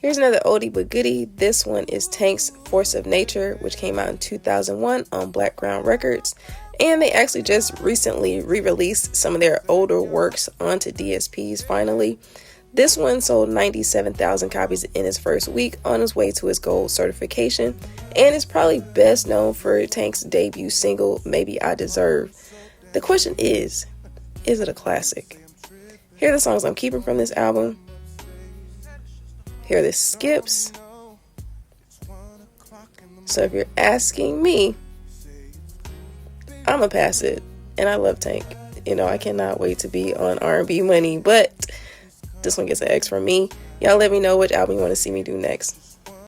Here's another oldie but goodie. This one is Tank's Force of Nature, which came out in 2001 on Blackground Records. And they actually just recently re-released some of their older works onto DSPs finally. This one sold 97,000 copies in its first week on its way to its gold certification. And is probably best known for Tank's debut single, Maybe I Deserve. The question is it a classic? Here are the songs I'm keeping from this album. Here are the skips. So if you're asking me, I'm gonna pass it. And I love Tank. I cannot wait to be on R&B money, but this one gets an X from me. Y'all let me know which album you want to see me do next.